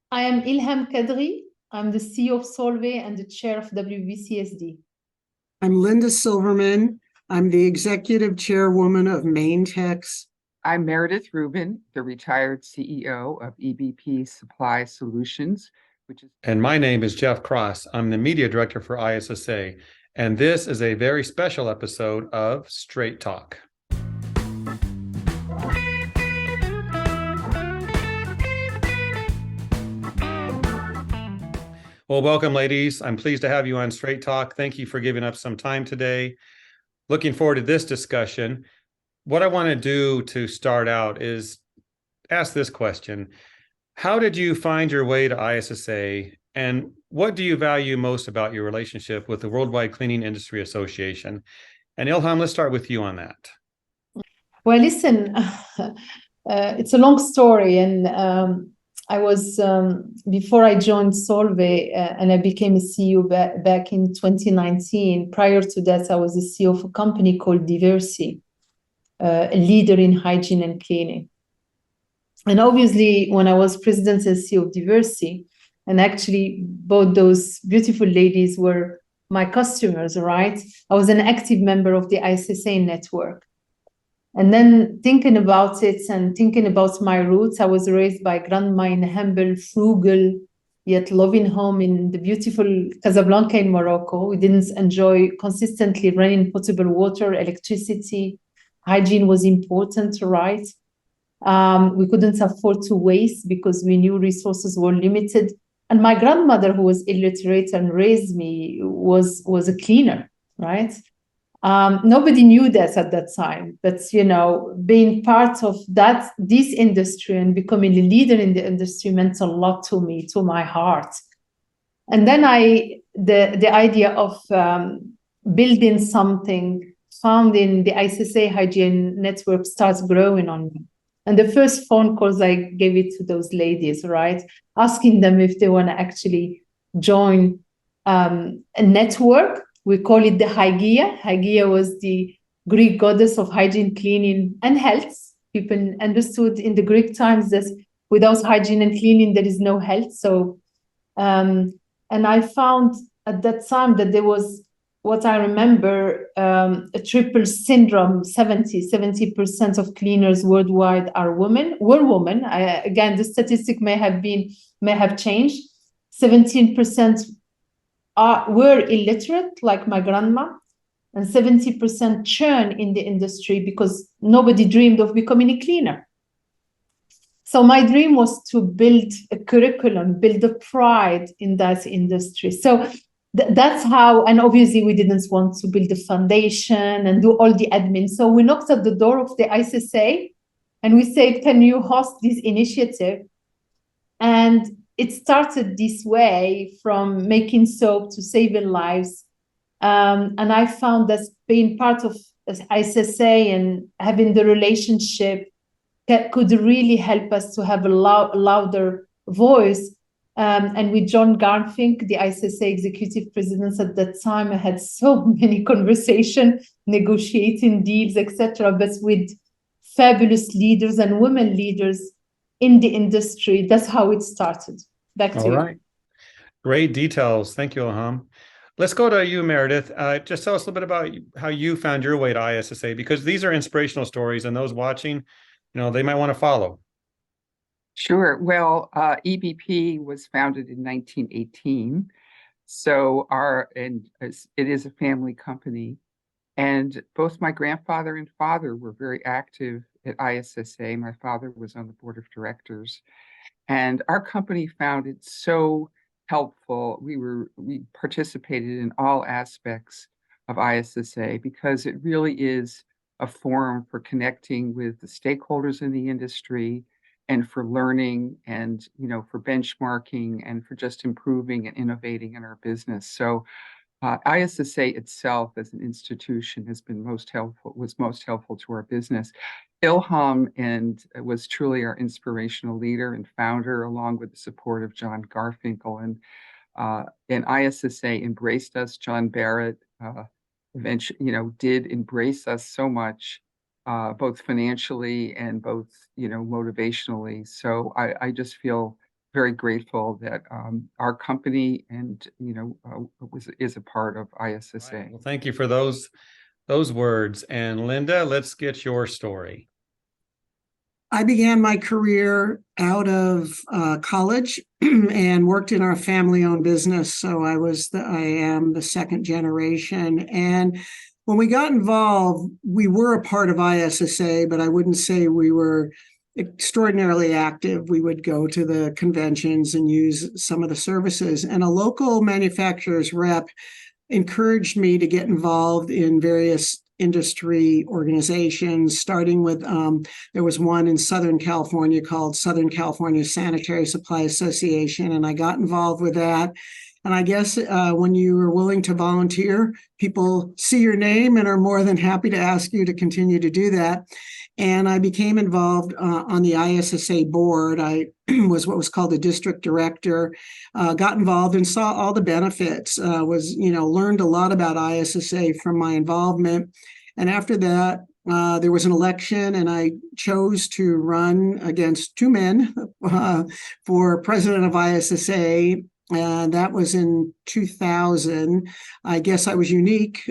I am Ilham Kadri. I'm the CEO of Solvay and the chair of WBCSD. I'm Linda Silverman. I'm the executive chairwoman of Maintex. I'm Meredith Reuben, the retired CEO of EBP Supply Solutions, And my name is Jeff Cross. I'm the media director for ISSA, and this is a very special episode of Straight Talk. Well, welcome, ladies. I'm pleased to have you on Straight Talk. Thank you for giving up some time today. Looking forward to this discussion. What I want to do to start out is ask this question. How did you find your way to ISSA, and what do you value most about your relationship with the Worldwide Cleaning Industry Association? And Ilham, let's start with you on that. Well, listen, it's a long story, and I was, before I joined Solvay and I became a CEO back in 2019, prior to that, I was the CEO of a company called Diversi, a leader in hygiene and cleaning. And obviously, when I was president and CEO of Diversi, and actually both those beautiful ladies were my customers, right? I was an active member of the ISSA network. And then thinking about it and thinking about my roots, I was raised by grandma in a humble, frugal, yet loving home in the beautiful Casablanca in Morocco. We didn't enjoy consistently running potable water, electricity. Hygiene was important, right? We couldn't afford to waste because we knew resources were limited. And my grandmother, who was illiterate and raised me, was a cleaner, right? Nobody knew that at that time, but being part of this industry and becoming a leader in the industry meant a lot to me, to my heart. And then the idea of building something, founding the ISSA Hygieia Network starts growing on me. And the first phone calls I gave it to those ladies, right, asking them if they want to actually join a network. We call it the Hygieia. Hygieia was the Greek goddess of hygiene, cleaning, and health. People understood in the Greek times that without hygiene and cleaning, there is no health. So, and I found at that time that there was, what I remember, a triple syndrome. 70% of cleaners worldwide were women. Again, the statistic may have changed. 17% were illiterate, like my grandma, and 70% churn in the industry because nobody dreamed of becoming a cleaner. So my dream was to build a curriculum, build a pride in that industry. So that's how, and obviously we didn't want to build a foundation and do all the admin. So we knocked at the door of the ISSA and we said, can you host this initiative? And it started this way, from making soap to saving lives. And I found that being part of ISSA and having the relationship could really help us to have a louder voice. And with John Garfink, the ISSA executive president at that time, I had so many conversations, negotiating deals, etc. But with fabulous leaders and women leaders in the industry, that's how it started. Back to you. All right. Great details. Thank you, Ilham. Let's go to you, Meredith. Just tell us a little bit about how you found your way to ISSA, because these are inspirational stories, and those watching, they might want to follow. Sure. Well, EBP was founded in 1918. So it is a family company. And both my grandfather and father were very active at ISSA. My father was on the board of directors. And our company found it so helpful. We participated in all aspects of ISSA because it really is a forum for connecting with the stakeholders in the industry and for learning and, for benchmarking and for just improving and innovating in our business. So ISSA itself as an institution was most helpful to our business. Ilham was truly our inspirational leader and founder, along with the support of John Garfinkel. And ISSA embraced us. John Barrett eventually, did embrace us so much, both financially and both, motivationally. So I just feel very grateful that our company and is a part of ISSA. Right. Well, thank you for those words. And Linda, let's get your story. I began my career out of college and worked in our family-owned business. So I am the second generation. And when we got involved, we were a part of ISSA, but I wouldn't say we were extraordinarily active. We would go to the conventions and use some of the services. And a local manufacturer's rep encouraged me to get involved in various industry organizations, starting with there was one in Southern California called Southern California Sanitary Supply Association, and I got involved with that. And I guess when you are willing to volunteer, people see your name and are more than happy to ask you to continue to do that. And I became involved on the ISSA board. I was what was called a district director, got involved and saw all the benefits, learned a lot about ISSA from my involvement. And after that, there was an election and I chose to run against two men for president of ISSA. And that was in 2000. I guess I was unique.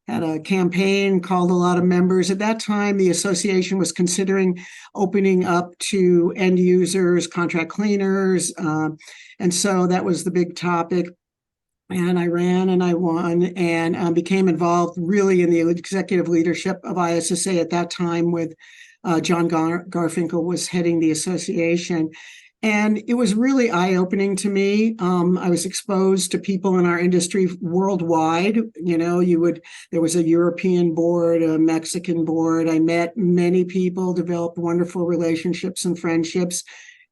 Had a campaign, called a lot of members. At that time, the association was considering opening up to end users, contract cleaners. And so that was the big topic. And I ran and I won and became involved really in the executive leadership of ISSA at that time with John Garfinkel was heading the association. And it was really eye-opening to me. I was exposed to people in our industry worldwide. There was a European board, a Mexican board. I met many people, developed wonderful relationships and friendships.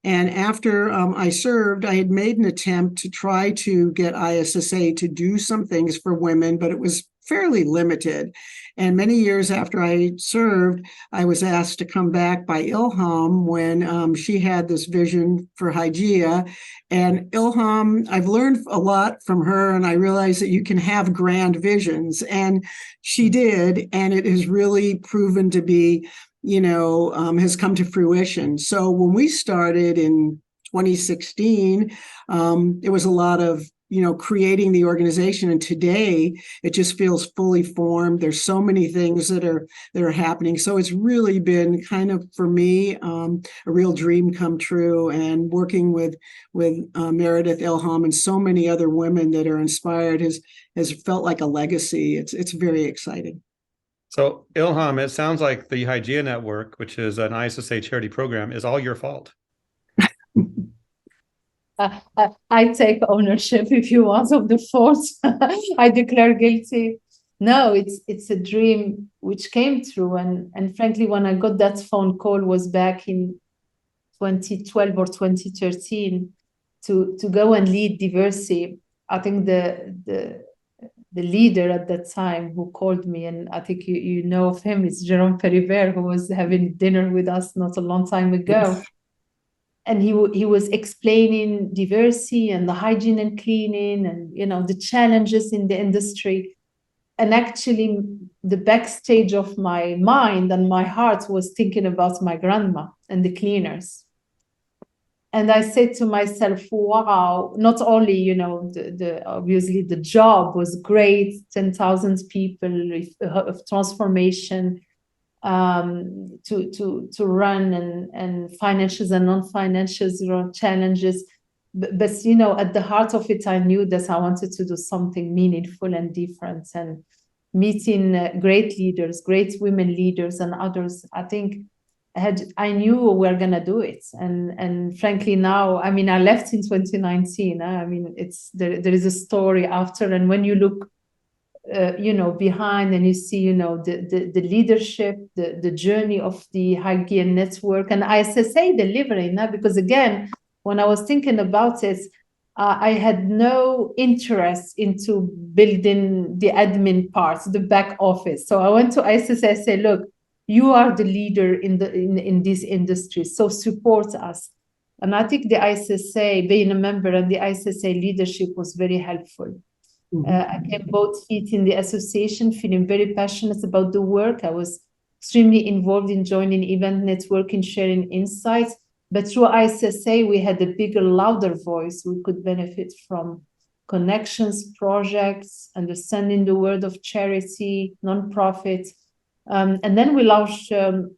And after I served, I had made an attempt to try to get ISSA to do some things for women, but it was fairly limited. And many years after I served, I was asked to come back by Ilham when she had this vision for Hygieia. And Ilham, I've learned a lot from her, and I realized that you can have grand visions. And she did, and it has really proven to be, has come to fruition. So when we started in 2016, it was a lot of creating the organization. And today it just feels fully formed. There's so many things that are happening. So it's really been kind of, for me, a real dream come true. And working with Meredith, Ilham, and so many other women that are inspired has felt like a legacy. It's very exciting. So Ilham, it sounds like the Hygieia Network, which is an ISSA charity program, is all your fault. I take ownership, if you want, of the fault. I declare guilty. No, it's a dream which came true. And frankly, when I got that phone call was back in 2012 or 2013 to go and lead diversity. I think the leader at that time who called me, and I think you know of him, it's Jerome Peribert, who was having dinner with us not a long time ago. And he was explaining diversity and the hygiene and cleaning and, the challenges in the industry. And actually, the backstage of my mind and my heart was thinking about my grandma and the cleaners. And I said to myself, wow, not only, obviously the job was great, 10,000 people of transformation, to run and financials and non-financials challenges, but at the heart of it, I knew that I wanted to do something meaningful and different. And meeting great leaders, great women leaders, and others, I knew we were gonna do it. And frankly, now, I left in 2019. There is a story after, and when you look behind and you see, the leadership, the journey of the Hygieia Network and ISSA delivering, because again, when I was thinking about it, I had no interest into building the admin part, the back office. So I went to ISSA and said, look, you are the leader in this industry, so support us. And I think the ISSA, being a member, and the ISSA leadership was very helpful. I came both feet in the association, feeling very passionate about the work. I was extremely involved in joining event networking, sharing insights. But through ISSA, we had a bigger, louder voice. We could benefit from connections, projects, understanding the world of charity, nonprofit. And then we launched, the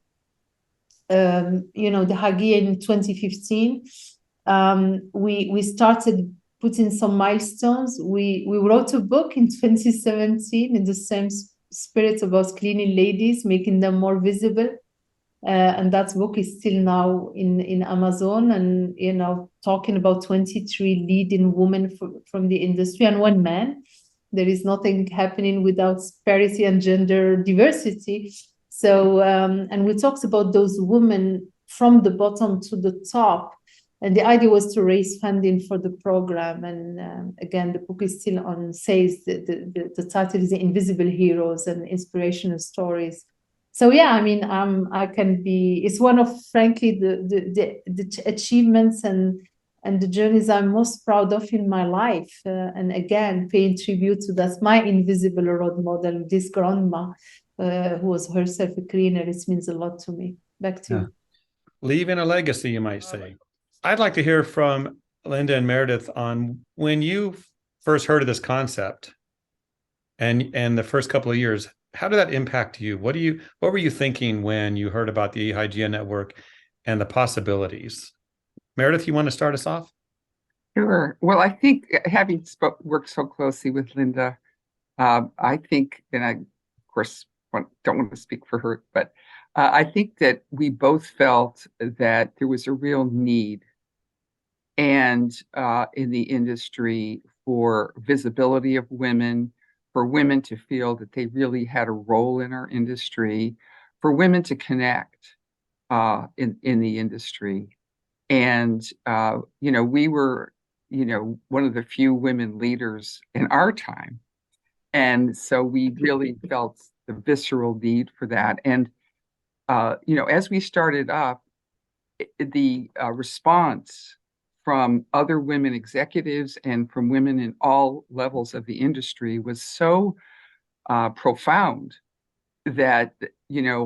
Hygieia in 2015. We started putting some milestones. We wrote a book in 2017 in the same spirit about cleaning ladies, making them more visible. And that book is still now in Amazon, and talking about 23 leading women from the industry and one man. There is nothing happening without parity and gender diversity. So and we talked about those women from the bottom to the top, and the idea was to raise funding for the program. And again, the book is still on sales. The title is Invisible Heroes and Inspirational Stories. So yeah, I mean, I can be. It's one of, frankly, the achievements and the journeys I'm most proud of in my life. And again, paying tribute to that my invisible role model, this grandma, who was herself a cleaner. It means a lot to me. Back to you. Leaving a legacy, you might say. I'd like to hear from Linda and Meredith on when you first heard of this concept, and the first couple of years. How did that impact you? What were you thinking when you heard about the Hygieia Network and the possibilities? Meredith, you want to start us off? Sure. Well, I think having worked so closely with Linda, I think, and I, of course, don't want to speak for her, but I think that we both felt that there was a real need and in the industry for visibility of women, for women to feel that they really had a role in our industry, for women to connect in the industry. And, we were, one of the few women leaders in our time. And so we really felt the visceral need for that. And, as we started up, the response from other women executives and from women in all levels of the industry was so profound that,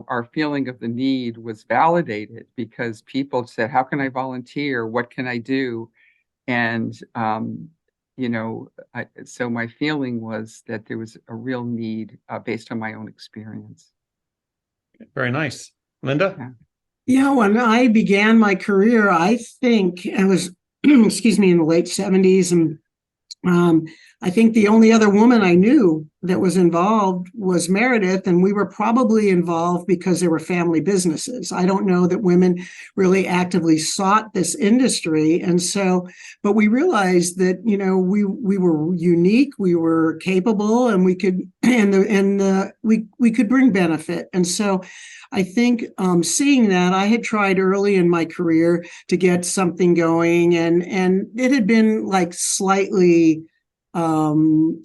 our feeling of the need was validated, because people said, how can I volunteer? What can I do? And, so my feeling was that there was a real need based on my own experience. Very nice. Linda? Yeah, when I began my career, I think I was, excuse me, in the late 70s. And I think the only other woman I knew that was involved was Meredith, and we were probably involved because there were family businesses. I don't know that women really actively sought this industry. And so, but we realized that, we were unique, we were capable, and we could, we could bring benefit. And so I think seeing that, I had tried early in my career to get something going, and it had been like slightly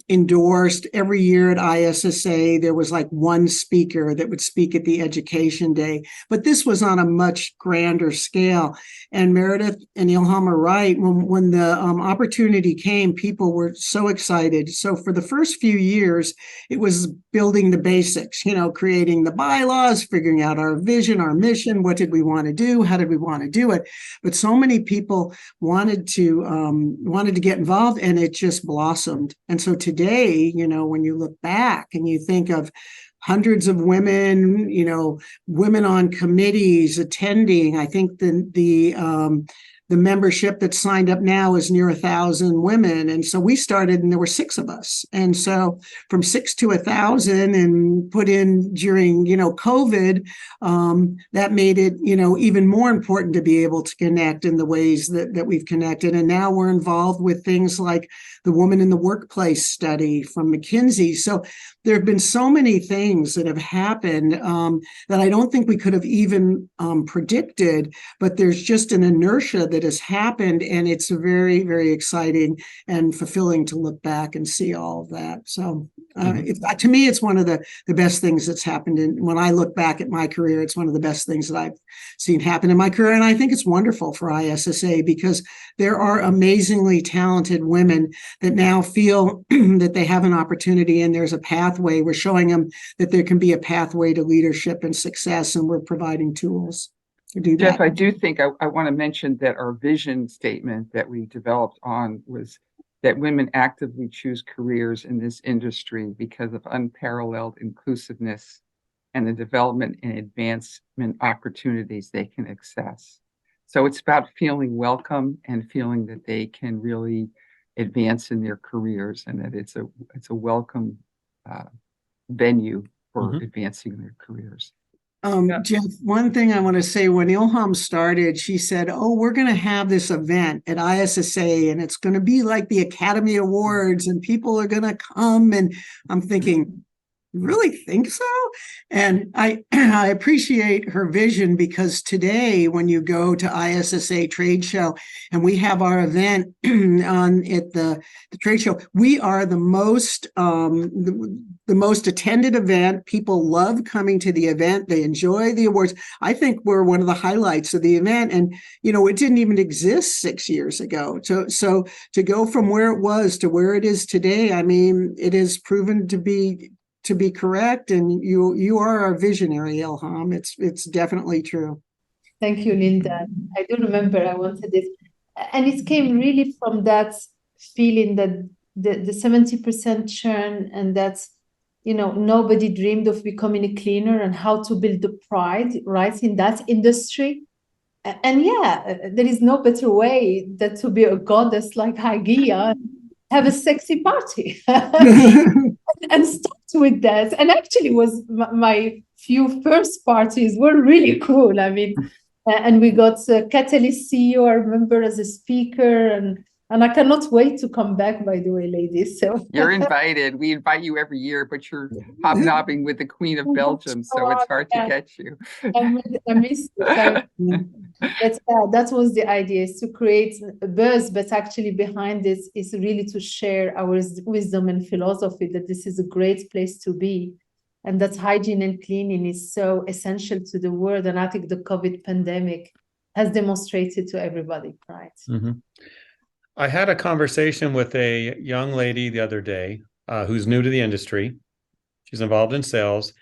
endorsed. Every year at ISSA, there was like one speaker that would speak at the education day, but this was on a much grander scale. And Meredith and Ilham are right. When the opportunity came, people were so excited. So for the first few years, it was building the basics, creating the bylaws, figuring out our vision, our mission, what did we want to do, how did we want to do it. But so many people wanted to get involved, and it just blossomed. And so today, when you look back and you think of hundreds of women, women on committees attending, I think the membership that's signed up now is near 1,000 women. And so we started and there were 6 of us. And so from 6 to 1,000 and put in during, COVID, that made it, even more important to be able to connect in the ways that we've connected. And now we're involved with things like the Woman in the Workplace study from McKinsey. So there have been so many things that have happened that I don't think we could have even predicted, but there's just an inertia that has happened, and it's very, very exciting and fulfilling to look back and see all of that. So to me, it's one of the best things that's happened. And when I look back at my career, it's one of the best things that I've seen happen in my career. And I think it's wonderful for ISSA because there are amazingly talented women that now feel that they have an opportunity and there's a pathway. We're showing them that there can be a pathway to leadership and success, and we're providing tools. to do Jeff, that. I do think I want to mention that our vision statement that we developed on was that women actively choose careers in this industry because of unparalleled inclusiveness and the development and advancement opportunities they can access. So it's about feeling welcome and feeling that they can really advance in their careers, and that it's a welcome venue for advancing their careers. Jeff, one thing I want to say, when Ilham started, she said, "Oh, we're going to have this event at ISSA and it's going to be like the Academy Awards and people are going to come." And I'm thinking, you really think so? And I appreciate her vision, because today when you go to ISSA trade show and we have our event on at the trade show, we are the most attended event. People love coming to the event. They enjoy the awards. I think we're one of the highlights of the event. And, it didn't even exist 6 years ago. So to go from where it was to where it is today, I mean, it is proven to be correct, and you are a visionary, Ilham. It's definitely true. Thank you, Linda. I do remember I wanted this, and it came really from that feeling that the 70% churn, and that's nobody dreamed of becoming a cleaner and how to build the pride right in that industry. And there is no better way than to be a goddess like Hygieia, have a sexy party and start with that. And actually was my few first parties were really cool. I mean, and we got Catalyst CEO, I remember, as a speaker, and I cannot wait to come back, by the way, ladies. So you're invited. We invite you every year, but you're hobnobbing with the Queen of Belgium, so it's hard to get you. I missed it. But that was the idea, is to create a buzz, but actually behind this is really to share our wisdom and philosophy that this is a great place to be, and that hygiene and cleaning is so essential to the world. And I think the COVID pandemic has demonstrated to everybody, right? Mm-hmm. I had a conversation with a young lady the other day who's new to the industry. She's involved in sales,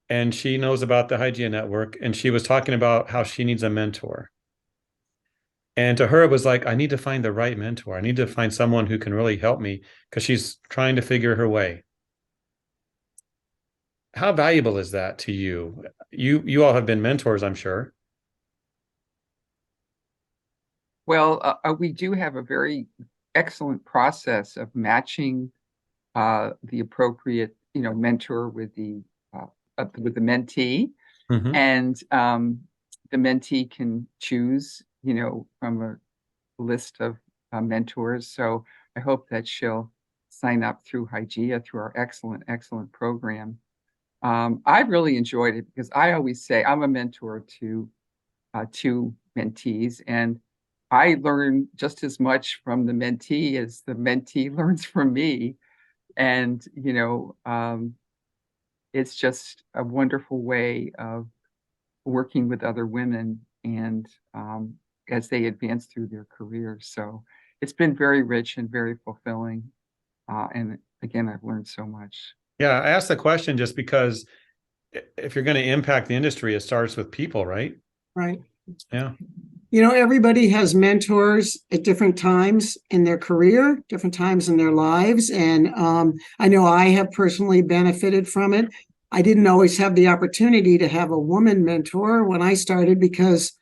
and she knows about the Hygieia Network, and she was talking about how she needs a mentor. And to her, it was like, I need to find the right mentor. I need to find someone who can really help me, because she's trying to figure her way. How valuable is that to you? You all have been mentors, I'm sure. Well, we do have a very excellent process of matching the appropriate, mentor with the mentee, and the mentee can choose, from a list of mentors. So I hope that she'll sign up through Hygieia, through our excellent program. I really enjoyed it, because I always say I'm a mentor to two mentees, and I learn just as much from the mentee as the mentee learns from me. And, it's just a wonderful way of working with other women, and as they advance through their careers. So it's been very rich and very fulfilling. And again, I've learned so much. Yeah, I asked the question just because if you're going to impact the industry, it starts with people, right? Right. Yeah. Everybody has mentors at different times in their career, different times in their lives. And I know I have personally benefited from it. I didn't always have the opportunity to have a woman mentor when I started, because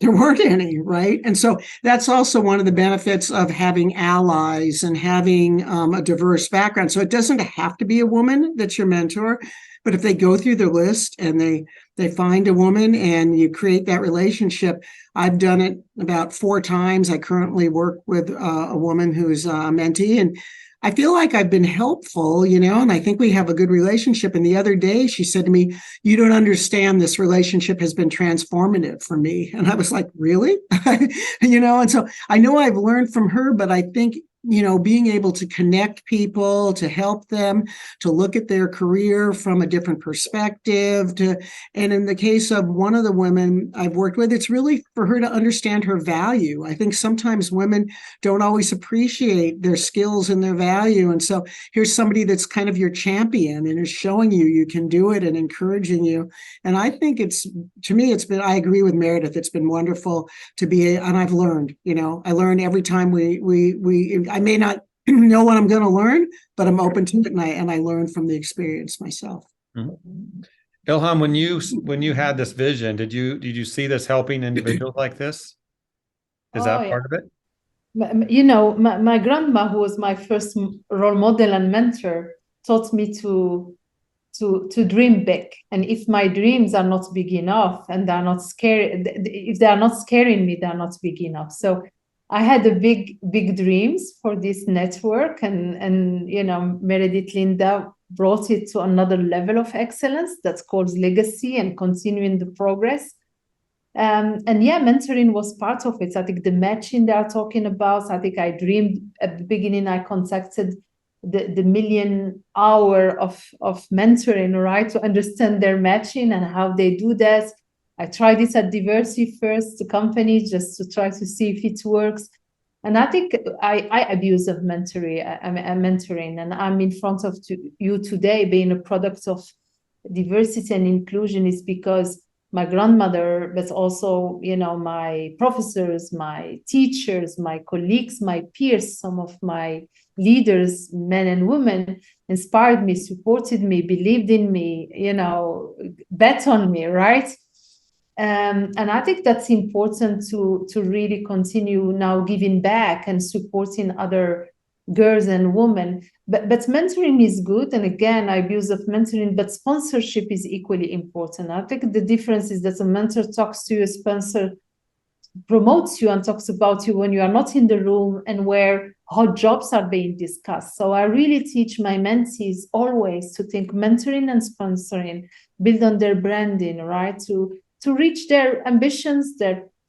there weren't any, right? And so that's also one of the benefits of having allies and having a diverse background. So it doesn't have to be a woman that's your mentor, but if they go through the list and they find a woman and you create that relationship. I've done it about 4 times. I currently work with a woman who's a mentee, and I feel like I've been helpful, and I think we have a good relationship. And the other day she said to me, "You don't understand, this relationship has been transformative for me." And I was like, really? And so I know I've learned from her, but I think being able to connect people, to help them, to look at their career from a different perspective. And in the case of one of the women I've worked with, it's really for her to understand her value. I think sometimes women don't always appreciate their skills and their value. And so here's somebody that's kind of your champion and is showing you can do it and encouraging you. And I think I agree with Meredith. It's been wonderful to be, and I've learned, I learn every time I may not know what I'm going to learn, but I'm open to it, and I learn from the experience myself. Mm-hmm. Ilham, when you had this vision, did you see this helping individuals like this? Is that part of it? My grandma, who was my first role model and mentor, taught me to dream big. And if my dreams are not big enough and they're not scary, if they are not scaring me, they're not big enough. So I had a big dreams for this network, and Meredith Linda brought it to another level of excellence that's called legacy and continuing the progress. And yeah, mentoring was part of it. I think the matching they are talking about, I think I dreamed at the beginning, I contacted the million hour of mentoring, right, to understand their matching and how they do that. I tried it at Diversity First, the company, just to try to see if it works. And I think I abuse of mentoring, and I'm in front of you today being a product of diversity and inclusion is because my grandmother, but also, my professors, my teachers, my colleagues, my peers, some of my leaders, men and women, inspired me, supported me, believed in me, bet on me, right? And I think that's important to really continue now giving back and supporting other girls and women. But mentoring is good. And again, I abuse of mentoring, but sponsorship is equally important. I think the difference is that a mentor talks to you, a sponsor promotes you and talks about you when you are not in the room and where hot jobs are being discussed. So I really teach my mentees always to think mentoring and sponsoring, build on their branding, right? To reach their ambitions,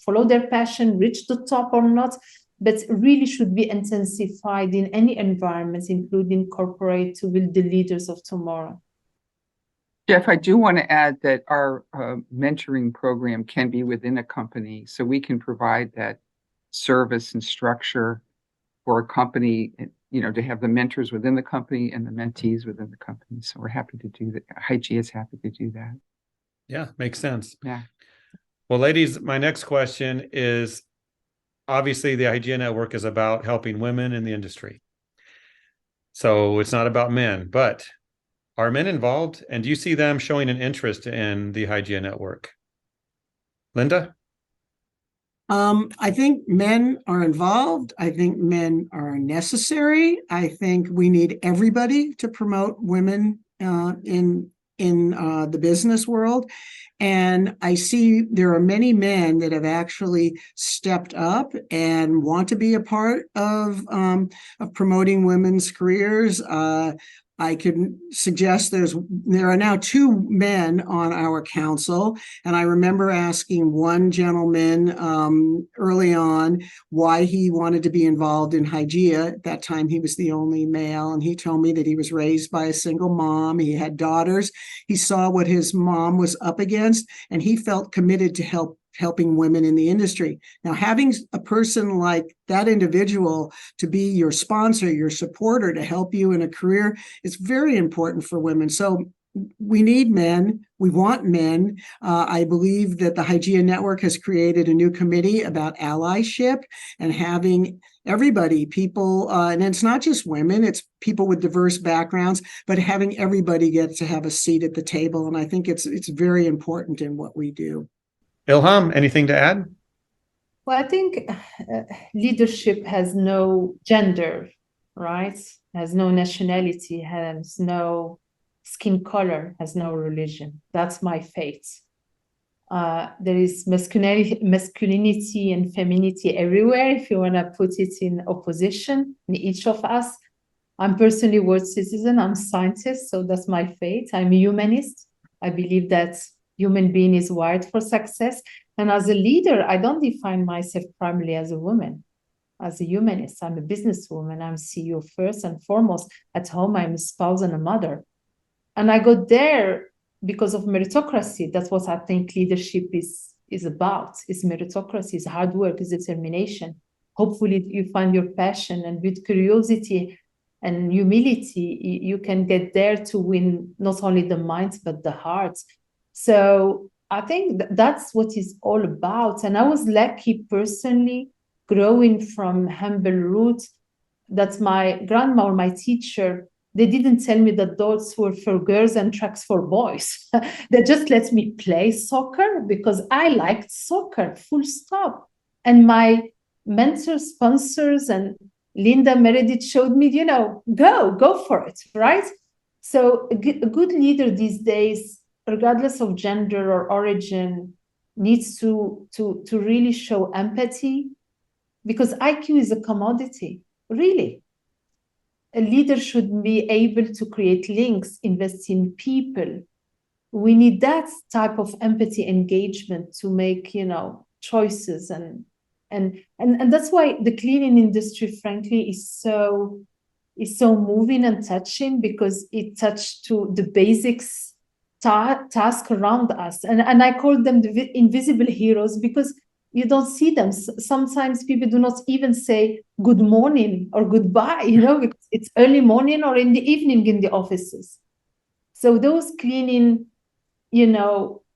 follow their passion, reach the top or not, but really should be intensified in any environment, including corporate, to build the leaders of tomorrow. Jeff, I do want to add that our mentoring program can be within a company, so we can provide that service and structure for a company, to have the mentors within the company and the mentees within the company. So we're happy to do that. Hygieia is happy to do that. Yeah, makes sense. Yeah. Well, ladies, my next question is, obviously the Hygieia Network is about helping women in the industry. So it's not about men, but are men involved? And do you see them showing an interest in the Hygieia Network? Linda? I think men are involved. I think men are necessary. I think we need everybody to promote women in the business world. And I see there are many men that have actually stepped up and want to be a part of promoting women's careers. I could suggest there are now 2 men on our council, and I remember asking one gentleman early on why he wanted to be involved in Hygieia. At that time, he was the only male, and he told me that he was raised by a single mom. He had daughters. He saw what his mom was up against, and he felt committed to helping women in the industry. Now, having a person like that individual to be your sponsor, your supporter, to help you in a career is very important for women. So we need men. We want men. I believe that the Hygieia Network has created a new committee about allyship and having everybody, people, and it's not just women, it's people with diverse backgrounds, but having everybody get to have a seat at the table. And I think it's very important in what we do. Ilham, anything to add? Well, I think leadership has no gender, right? Has no nationality, has no skin color, has no religion. That's my faith. There is masculinity and femininity everywhere, if you want to put it in opposition in each of us. I'm personally a world citizen. I'm a scientist, so that's my faith. I'm a humanist. I believe that human being is wired for success. And as a leader, I don't define myself primarily as a woman. as a humanist. I'm a businesswoman. I'm CEO first and foremost. At home, I'm a spouse and a mother. And I got there because of meritocracy. That's what I think leadership is about. It's meritocracy, it's hard work, it's determination. Hopefully you find your passion, and with curiosity and humility, you can get there to win not only the minds, but the hearts. So I think that's what it's all about. And I was lucky personally, growing from humble roots, that my grandma or my teacher, they didn't tell me that adults were for girls and tracks for boys. They just let me play soccer because I liked soccer, full stop. And my mentor sponsors and Linda Meredith showed me, go for it, right? So a good leader these days, regardless of gender or origin, needs to really show empathy, because IQ is a commodity, really. A leader should be able to create links, invest in people. We need that type of empathy engagement to make, choices, and that's why the cleaning industry, frankly, is so moving and touching, because it touched to the basics task around us, and I call them the invisible heroes, because you don't see them. Sometimes people do not even say good morning or goodbye, because it's early morning or in the evening in the offices. So those cleaning,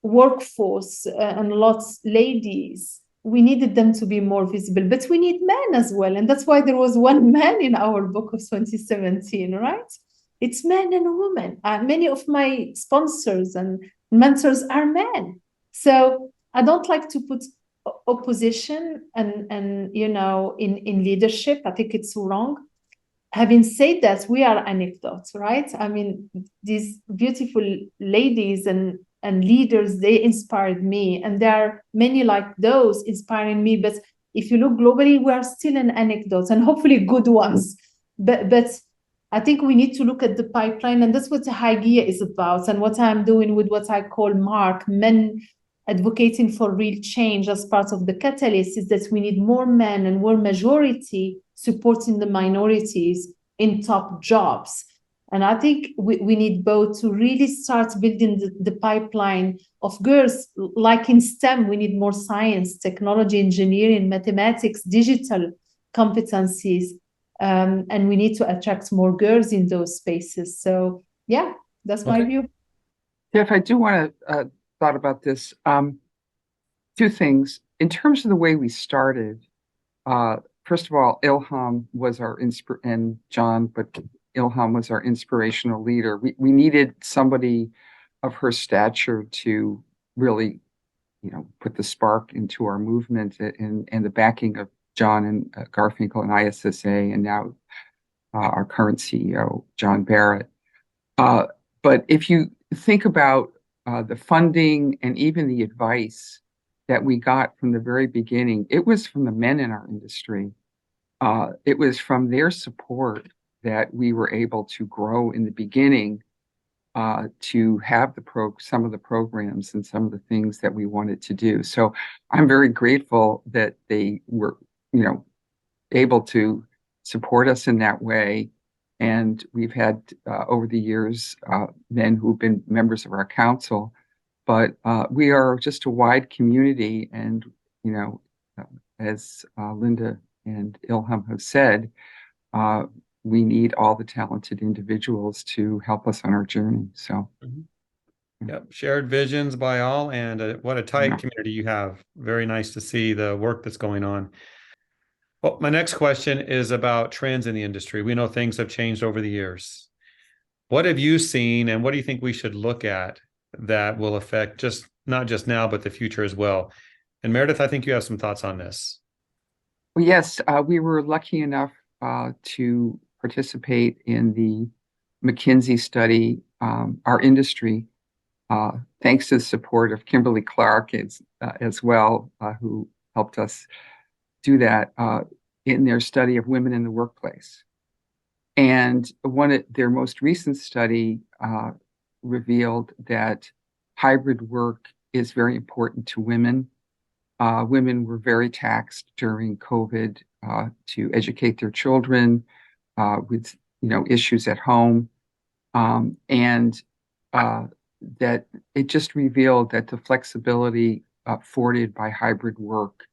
workforce and lots ladies, we needed them to be more visible, but we need men as well. And that's why there was one man in our book of 2017, right? It's men and women. Many of my sponsors and mentors are men. So I don't like to put opposition and in leadership. I think it's wrong. Having said that, we are anecdotes, right? I mean, these beautiful ladies and leaders, they inspired me, and there are many like those inspiring me. But if you look globally, we are still an anecdote, and hopefully good ones. But I think we need to look at the pipeline, and that's what the Hygieia is about, and what I'm doing with what I call MARC, men advocating for real change, as part of the catalyst, is that we need more men and more majority supporting the minorities in top jobs. And I think we need both to really start building the pipeline of girls. Like in STEM, we need more science, technology, engineering, mathematics, digital competencies. And we need to attract more girls in those spaces. So yeah, that's my view. Jeff, I do want to thought about this. Two things. In terms of the way we started, first of all, Ilham was our and John, but Ilham was our inspirational leader. We needed somebody of her stature to really, put the spark into our movement, and the backing of John and Garfinkel and ISSA, and now our current CEO, John Barrett. But if you think about the funding and even the advice that we got from the very beginning, it was from the men in our industry. It was from their support that we were able to grow in the beginning, to have some of the programs and some of the things that we wanted to do. So I'm very grateful that they were, able to support us in that way. And we've had, over the years, men who've been members of our council, but we are just a wide community. And, as Linda and Ilham have said, we need all the talented individuals to help us on our journey. So, Yep, shared visions by all, and what a tight community you have. Very nice to see the work that's going on. Well, my next question is about trends in the industry. We know things have changed over the years. What have you seen, and what do you think we should look at that will affect not just now, but the future as well? And Meredith, I think you have some thoughts on this. Well, yes, we were lucky enough to participate in the McKinsey study, our industry, thanks to the support of Kimberly Clark as well, who helped us do that in their study of women in the workplace. And their most recent study revealed that hybrid work is very important to women. Women were very taxed during COVID. to educate their children with issues at home, and that it just revealed that the flexibility afforded by hybrid work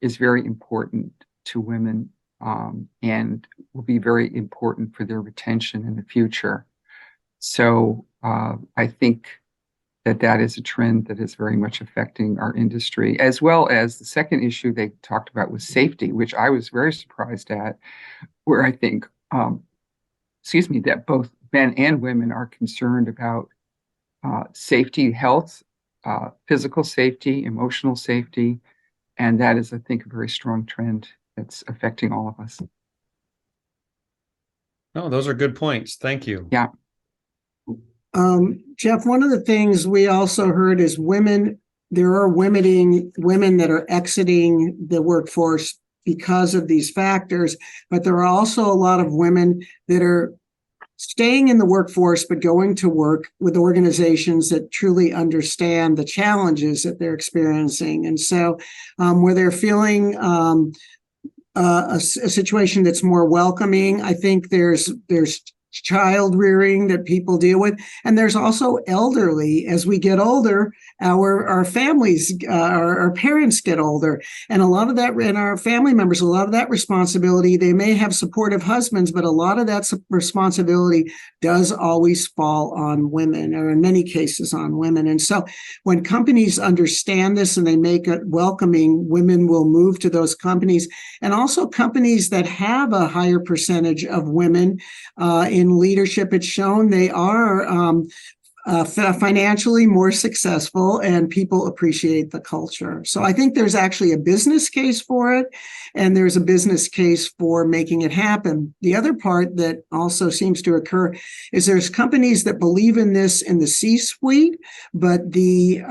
is very important to women, and will be very important for their retention in the future. So I think that is a trend that is very much affecting our industry, as well as the second issue they talked about was safety, which I was very surprised at, where I think, that both men and women are concerned about safety, health, physical safety, emotional safety. And that is, I think, a very strong trend that's affecting all of us. Oh, those are good points. Thank you. Yeah. Jeff, one of the things we also heard is there are women that are exiting the workforce because of these factors, but there are also a lot of women that are staying in the workforce, but going to work with organizations that truly understand the challenges that they're experiencing. And so where they're feeling a situation that's more welcoming, I think there's child rearing that people deal with, and there's also elderly. As we get older, our families, our parents get older, and a lot of that, and our family members, a lot of that responsibility, they may have supportive husbands, but a lot of that responsibility does always fall on women, or in many cases on women. And so when companies understand this and they make it welcoming, women will move to those companies. And also companies that have a higher percentage of women in leadership, it's shown they are financially more successful, and people appreciate the culture. So I think there's actually a business case for it, and there's a business case for making it happen. The other part that also seems to occur is there's companies that believe in this in the C-suite, but the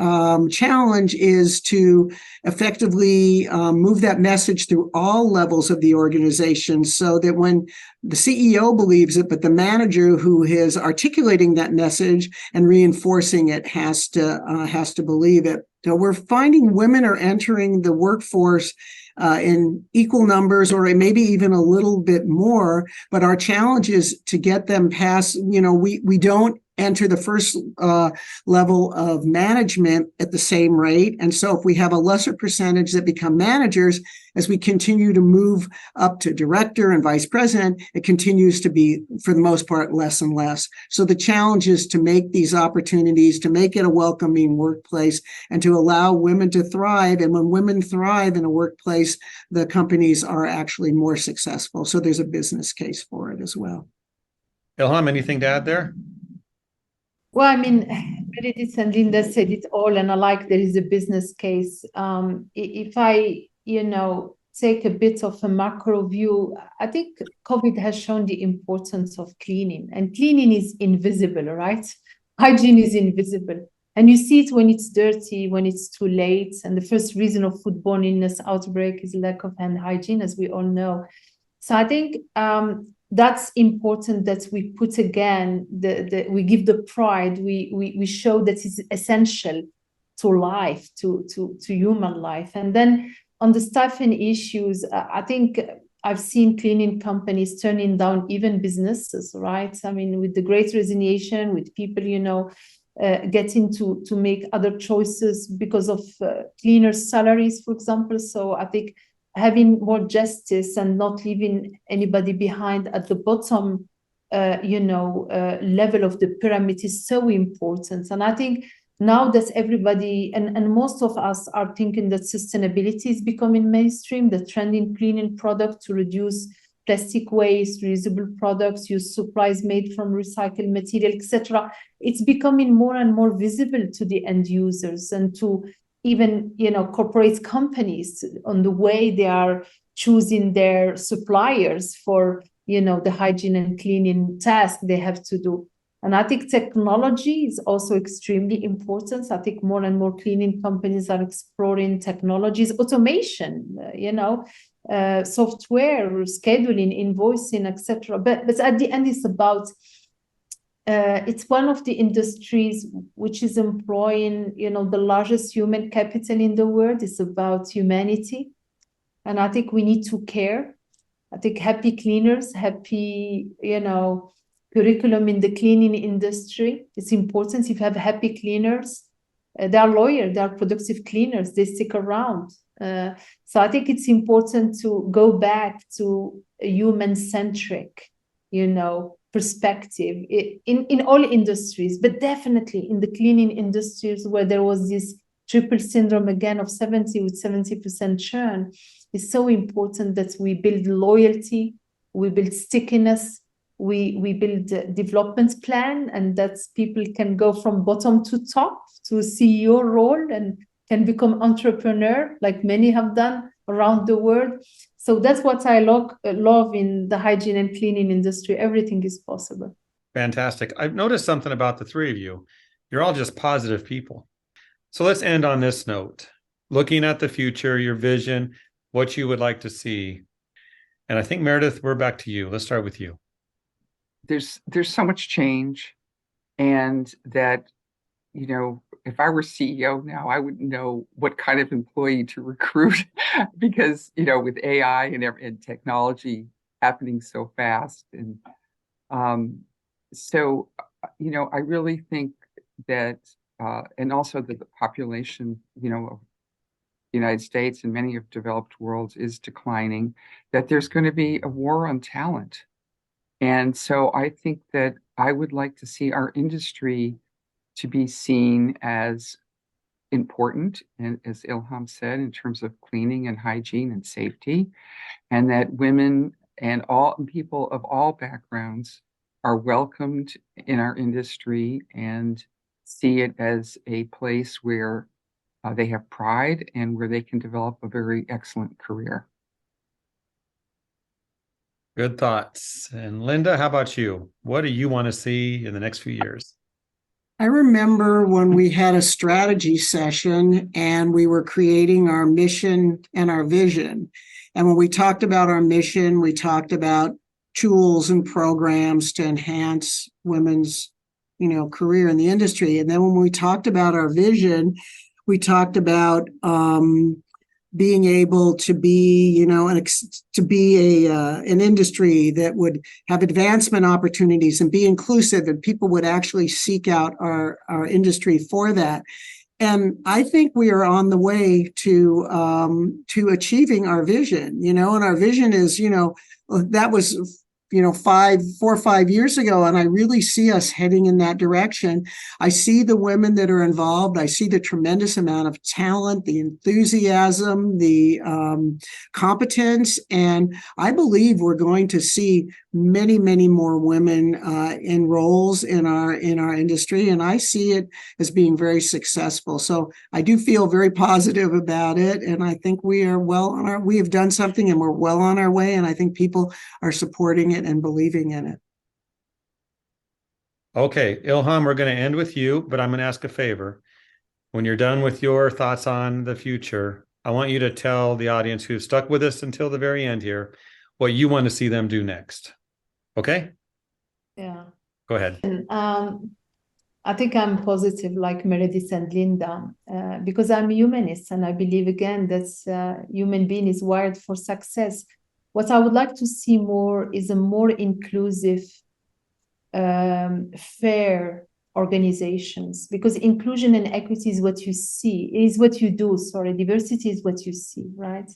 challenge is to effectively move that message through all levels of the organization, so that when the CEO believes it, but the manager who is articulating that message and reinforcing it has to believe it. So we're finding women are entering the workforce in equal numbers, or maybe even a little bit more. But our challenge is to get them past. We don't enter the first level of management at the same rate. And so if we have a lesser percentage that become managers, as we continue to move up to director and vice president, it continues to be, for the most part, less and less. So the challenge is to make these opportunities, to make it a welcoming workplace, and to allow women to thrive. And when women thrive in a workplace, the companies are actually more successful. So there's a business case for it as well. Ilham, anything to add there? Well, I mean, Meredith and Linda said it all, and I like there is a business case. If I, take a bit of a macro view, I think COVID has shown the importance of cleaning, and cleaning is invisible, right? Hygiene is invisible. And you see it when it's dirty, when it's too late. And the first reason of foodborne illness outbreak is lack of hand hygiene, as we all know. So I think that's important, that we put again, we give the pride, we show that it's essential to life, to human life. And then on the staffing issues, I think I've seen cleaning companies turning down even businesses, right? I mean, with the Great Resignation, with people, getting to make other choices because of cleaner salaries, for example. So I think having more justice and not leaving anybody behind at the bottom, level of the pyramid is so important. And I think now that everybody and most of us are thinking that sustainability is becoming mainstream, the trend in cleaning products to reduce plastic waste, reusable products, use supplies made from recycled material, etc. It's becoming more and more visible to the end users and to even, corporate companies on the way they are choosing their suppliers for, the hygiene and cleaning task they have to do. And I think technology is also extremely important. I think more and more cleaning companies are exploring technologies, automation, software, scheduling, invoicing, etc. But at the end, it's about it's one of the industries which is employing, the largest human capital in the world. It's about humanity. And I think we need to care. I think happy cleaners, happy, curriculum in the cleaning industry. It's important. If you have happy cleaners, they are loyal, they are productive cleaners, they stick around. So I think it's important to go back to a human-centric, perspective in all industries, but definitely in the cleaning industries where there was this triple syndrome again of 70% churn. It's so important that we build loyalty, we build stickiness, we build a development plan, and that people can go from bottom to top to a CEO role and can become entrepreneur like many have done around the world. So that's what I love in the hygiene and cleaning industry. Everything is possible. Fantastic. I've noticed something about the three of you. You're all just positive people. So let's end on this note. Looking at the future, your vision, what you would like to see. And I think, Meredith, we're back to you. Let's start with you. There's so much change, and that, if I were CEO now, I wouldn't know what kind of employee to recruit because, with AI and technology happening so fast. And so, I really think that, and also that the population, of the United States and many of developed worlds is declining, that there's going to be a war on talent. And so I think that I would like to see our industry to be seen as important, and as Ilham said, in terms of cleaning and hygiene and safety, and that women and all people of all backgrounds are welcomed in our industry and see it as a place where they have pride and where they can develop a very excellent career. Good thoughts. And Linda, how about you? What do you want to see in the next few years? I remember when we had a strategy session and we were creating our mission and our vision. And when we talked about our mission, we talked about tools and programs to enhance women's, career in the industry. And then when we talked about our vision, we talked about being able to be, an industry that would have advancement opportunities and be inclusive, and people would actually seek out our industry for that. And I think we are on the way to achieving our vision, and our vision is, that was 4 or 5 years ago, and I really see us heading in that direction. I see the women that are involved. I see the tremendous amount of talent, the enthusiasm, the competence, and I believe we're going to see many, many more women in roles in our industry, and I see it as being very successful. So I do feel very positive about it, and I think we have done something, and we're well on our way, and I think people are supporting it and believing in it. Okay, Ilham, we're going to end with you, but I'm going to ask a favor. When you're done with your thoughts on the future, I want you to tell the audience who's stuck with us until the very end here what you want to see them do next. Okay? Yeah. Go ahead. I think I'm positive like Meredith and Linda because I'm a humanist, and I believe, again, that human being is wired for success. What I would like to see more is a more inclusive, fair organizations, because inclusion and equity is what you see, is what you do. Sorry, diversity is what you see, right?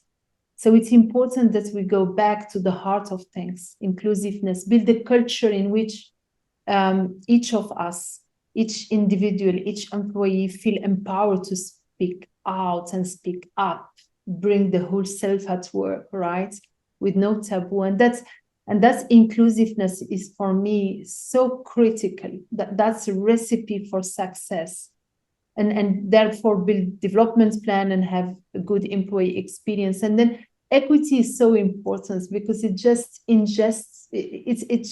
So it's important that we go back to the heart of things, inclusiveness, build a culture in which each of us, each individual, each employee feel empowered to speak out and speak up, bring the whole self at work, right? With no taboo. And that's inclusiveness is, for me, so critical. That's a recipe for success. And therefore build development plan and have a good employee experience. And then equity is so important because it's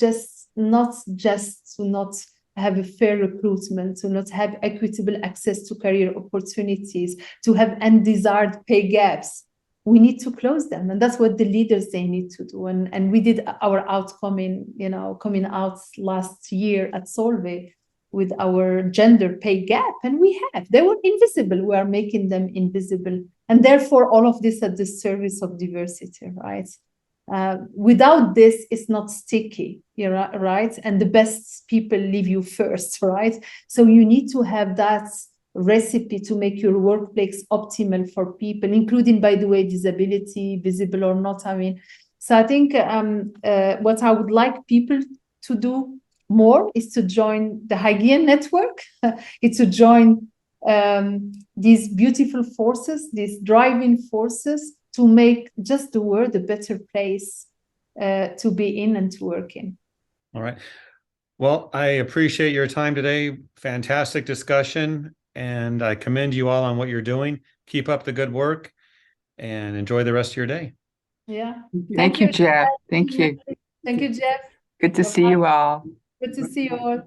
just not just to not have a fair recruitment, to not have equitable access to career opportunities, to have undesired pay gaps. We need to close them, and that's what the leaders, they need to do. And we did our coming out last year at Solvay with our gender pay gap, and they were invisible. We are making them invisible, and therefore all of this at the service of diversity, right? Without this, it's not sticky, right? And the best people leave you first, right? So you need to have that recipe to make your workplace optimal for people, including, by the way, disability, visible or not. I mean, so I think what I would like people to do more is to join the Hygieia Network, it's to join these beautiful forces, these driving forces to make just the world a better place to be in and to work in. All right. Well, I appreciate your time today. Fantastic discussion. And I commend you all on what you're doing. Keep up the good work and enjoy the rest of your day. Yeah. Thank you, Jeff. Thank you. Thank you, Jeff. Good to see you all. Good to see you all.